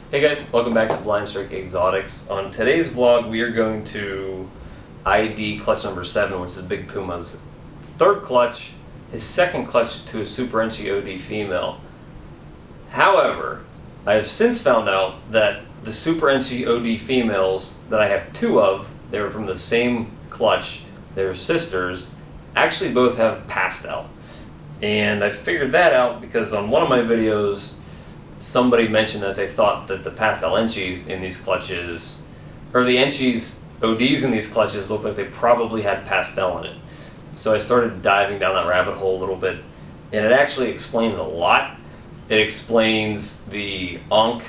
Hey guys, welcome back to Blind Strike Exotics. On today's vlog, we are going to ID clutch number 7, which is Big Puma's third clutch, his second clutch to a Super Enchi OD female. However, I have since found out that the Super Enchi OD females that I have two of, they were from the same clutch, they're sisters, actually both have pastel. And I figured that out because on one of my videos, somebody mentioned that they thought that the pastel Enchis in these clutches, or the Enchis ODs in these clutches, looked like they probably had pastel in it. So I started diving down that rabbit hole a little bit, and it actually explains a lot. It explains the Ankh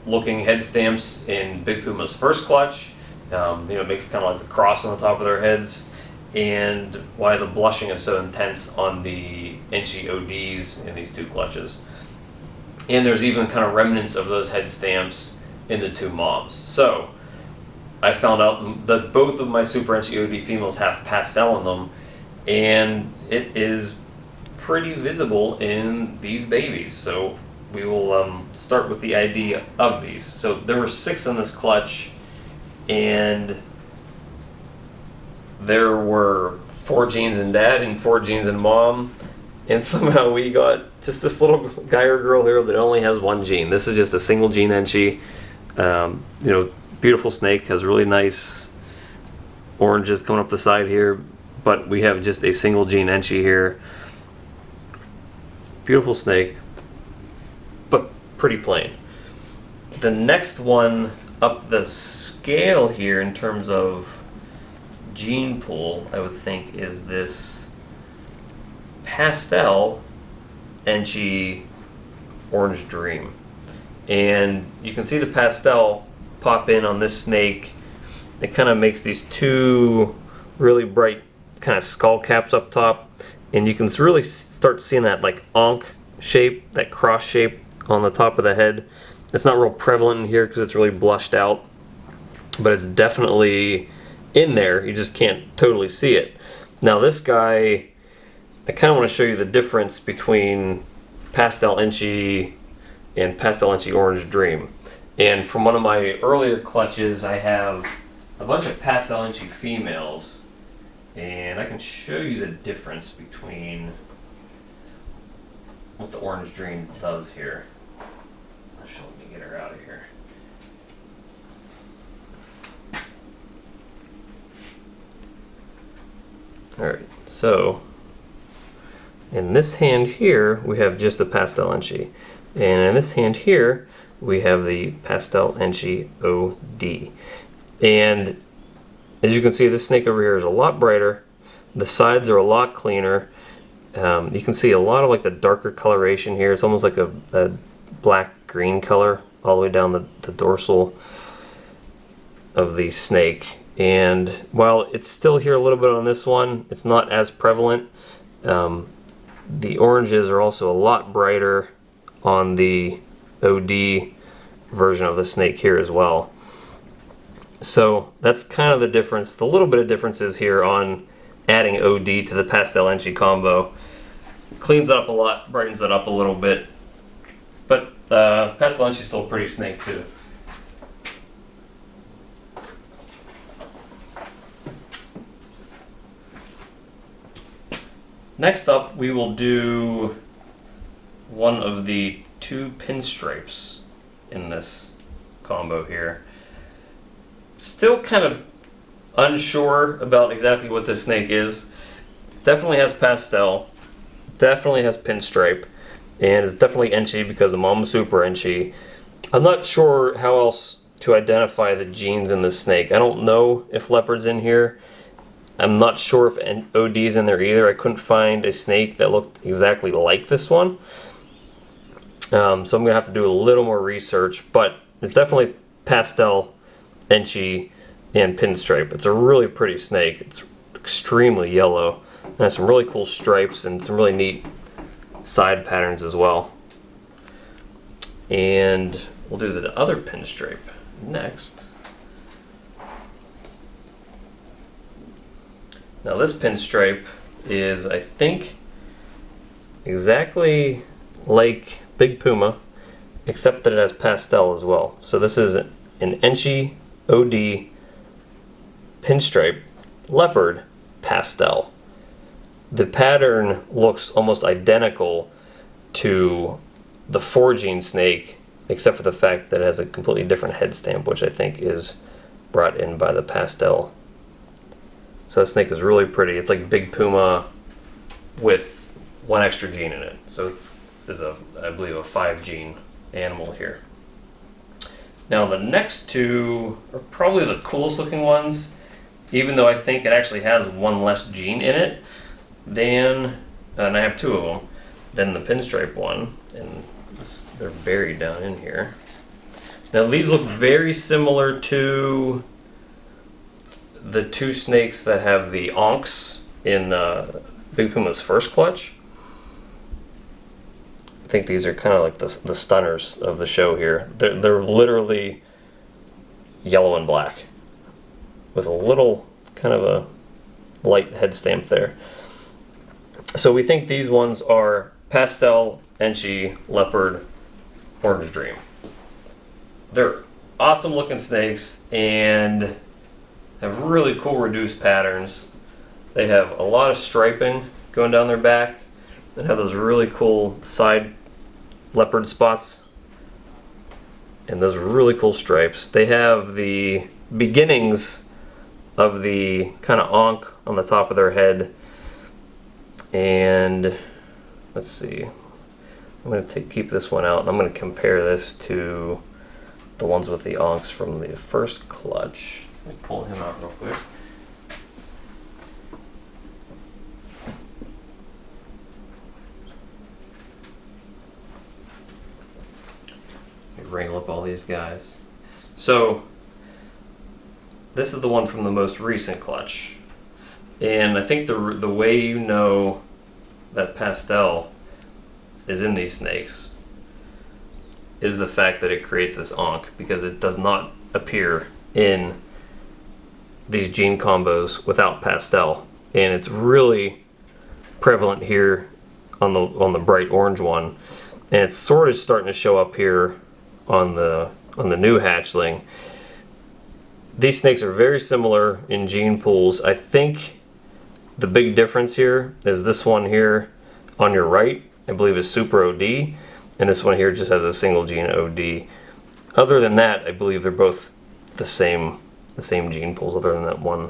looking head stamps in Big Puma's first clutch. It makes kind of like the cross on the top of their heads, and why the blushing is so intense on the Enchi ODs in these two clutches. And there's even kind of remnants of those head stamps in the two moms. So I found out that both of my Super Enchi OD females have pastel in them, and it is pretty visible in these babies. So we will start with the ID of these. So there were 6 in this clutch, and there were 4 genes in dad and 4 genes in mom. And somehow we got just this little guy or girl here that only has 1 gene. This is just a single gene Enchi. Beautiful snake, has really nice oranges coming up the side here, but we have just a single gene Enchi here. Beautiful snake, but pretty plain. The next one up the scale here in terms of gene pool, I would think, is this pastel Enchi Orange Dream. And you can see the pastel pop in on this snake. It kind of makes these 2 really bright kind of skull caps up top, and you can really start seeing that like Ankh shape, that cross shape on the top of the head. It's not real prevalent in here because it's really blushed out, but it's definitely in there. You just can't totally see it. Now this guy, I kind of want to show you the difference between pastel Enchi and pastel Enchi Orange Dream. And from one of my earlier clutches, I have a bunch of pastel Enchi females, and I can show you the difference between what the Orange Dream does here. Actually, let me get her out of here. Alright, so in this hand here, we have just the pastel Enchi. And in this hand here, we have the pastel Enchi OD. And as you can see, this snake over here is a lot brighter. The sides are a lot cleaner. You can see a lot of like the darker coloration here. It's almost like a black-green color all the way down the dorsal of the snake. And while it's still here a little bit on this one, it's not as prevalent. The oranges are also a lot brighter on the OD version of the snake here as well. So that's kind of the difference, the little bit of differences here on adding OD to the pastel Enchi combo. Cleans it up a lot, brightens it up a little bit, but pastel Enchi is still a pretty snake too. Next up, we will do one of the 2 pinstripes in this combo here. Still kind of unsure about exactly what this snake is. Definitely has pastel, definitely has pinstripe, and it's definitely Enchi because the mom's Super Enchi. I'm not sure how else to identify the genes in this snake. I don't know if Leopard's in here. I'm not sure if OD's in there either. I couldn't find a snake that looked exactly like this one. So I'm going to have to do a little more research, but it's definitely pastel Enchi and pinstripe. It's a really pretty snake. It's extremely yellow. It has some really cool stripes and some really neat side patterns as well. And we'll do the other pinstripe next. Now this pinstripe is, I think, exactly like Big Puma, except that it has pastel as well. So this is an Enchi OD pinstripe leopard pastel. The pattern looks almost identical to the 4-gene snake, except for the fact that it has a completely different head stamp, which I think is brought in by the pastel. So that snake is really pretty. It's like Big Puma with 1 extra gene in it. So it's I believe a 5-gene animal here. Now the next two are probably the coolest looking ones, even though I think it actually has 1 less gene in it than, and I have 2 of them, than the pinstripe one, and they're buried down in here. Now these look very similar to the 2 snakes that have the onks in Big Puma's first clutch. I think these are kind of like the stunners of the show here. They're literally yellow and black with a little kind of a light head stamp there. So we think these ones are pastel, Enchi, leopard, orange dream. They're awesome looking snakes and have really cool reduced patterns. They have a lot of striping going down their back and have those really cool side leopard spots and those really cool stripes. They have the beginnings of the kind of onk on the top of their head, and let's see, I'm going to keep this one out and I'm going to compare this to the ones with the onks from the first clutch. Let me pull him out real quick. Wrangle up all these guys. So this is the one from the most recent clutch, and I think the way you know that pastel is in these snakes is the fact that it creates this onk, because it does not appear in these gene combos without pastel, and it's really prevalent here on the bright orange one, and it's sort of starting to show up here on the new hatchling. These snakes are very similar in gene pools. I think the big difference here is this one here on your right, I believe, is Super OD, and this one here just has a single gene OD. Other than that, I believe they're both the same gene pools, other than that one,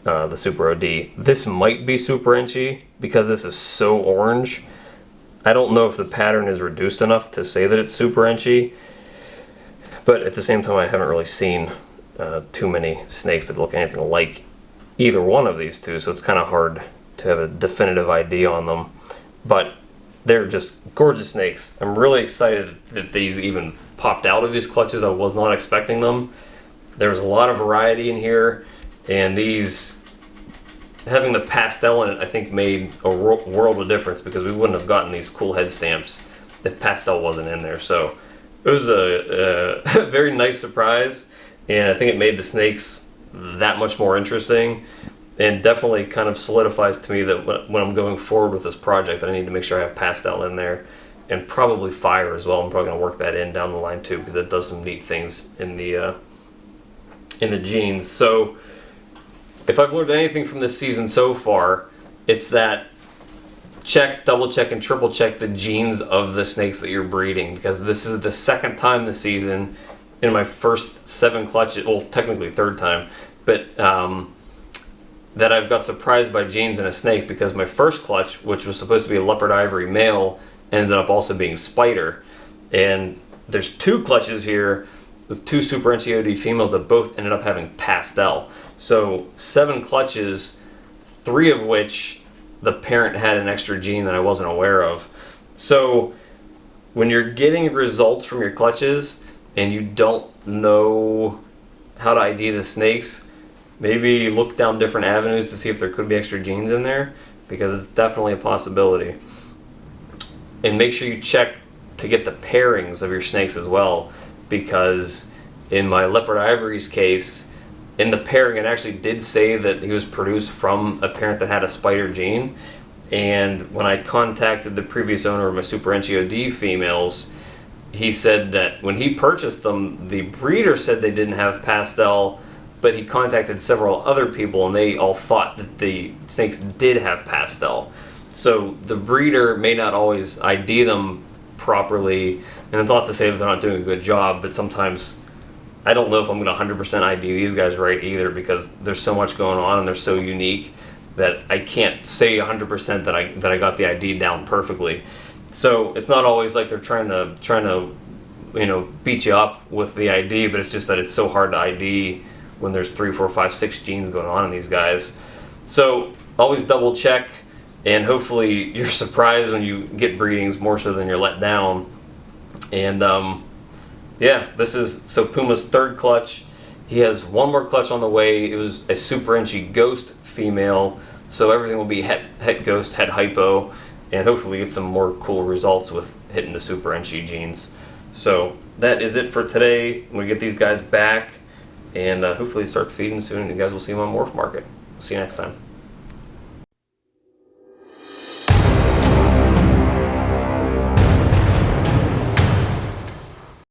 the Super OD. This might be Super Enchi because this is so orange. I don't know if the pattern is reduced enough to say that it's Super Enchi, but at the same time I haven't really seen too many snakes that look anything like either one of these two, so it's kind of hard to have a definitive idea on them. But they're just gorgeous snakes. I'm really excited that these even popped out of these clutches. I was not expecting them. There's a lot of variety in here, and these, having the pastel in it, I think made a world of difference, because we wouldn't have gotten these cool head stamps if pastel wasn't in there. So it was a very nice surprise, and I think it made the snakes that much more interesting, and definitely kind of solidifies to me that when I'm going forward with this project, that I need to make sure I have pastel in there, and probably fire as well. I'm probably going to work that in down the line too, because it does some neat things in the genes. So if I've learned anything from this season so far, it's that check, double check, and triple check the genes of the snakes that you're breeding, because this is the second time this season in my first 7 clutches, well, technically third time, but that I've got surprised by genes in a snake, because my first clutch, which was supposed to be a leopard ivory male, ended up also being spider. And there's 2 clutches here with 2 Super Enchi OD females that both ended up having pastel. So 7 clutches, 3 of which the parent had an extra gene that I wasn't aware of. So when you're getting results from your clutches and you don't know how to ID the snakes, maybe look down different avenues to see if there could be extra genes in there, because it's definitely a possibility. And make sure you check to get the pairings of your snakes as well, because in my Leopard Ivory's case, in the pairing it actually did say that he was produced from a parent that had a spider gene. And when I contacted the previous owner of my Super Enchi OD females, he said that when he purchased them, the breeder said they didn't have pastel, but he contacted several other people and they all thought that the snakes did have pastel. So the breeder may not always ID them properly, and it's not to say that they're not doing a good job, but sometimes I don't know if I'm going to 100% ID these guys right either, because there's so much going on and they're so unique that I can't say 100% that I got the ID down perfectly. So it's not always like they're trying to beat you up with the ID, but it's just that it's so hard to ID when there's 3, 4, 5, 6 genes going on in these guys. So always double check, and hopefully you're surprised when you get breedings more so than you're let down. And yeah, this is Puma's third clutch. He has one more clutch on the way. It was a Super Enchi Ghost female, so everything will be het Ghost, het hypo, and hopefully get some more cool results with hitting the Super Enchi genes. So that is it for today. I'm going to get these guys back and hopefully start feeding soon, and you guys will see them on Morph Market. See you next time.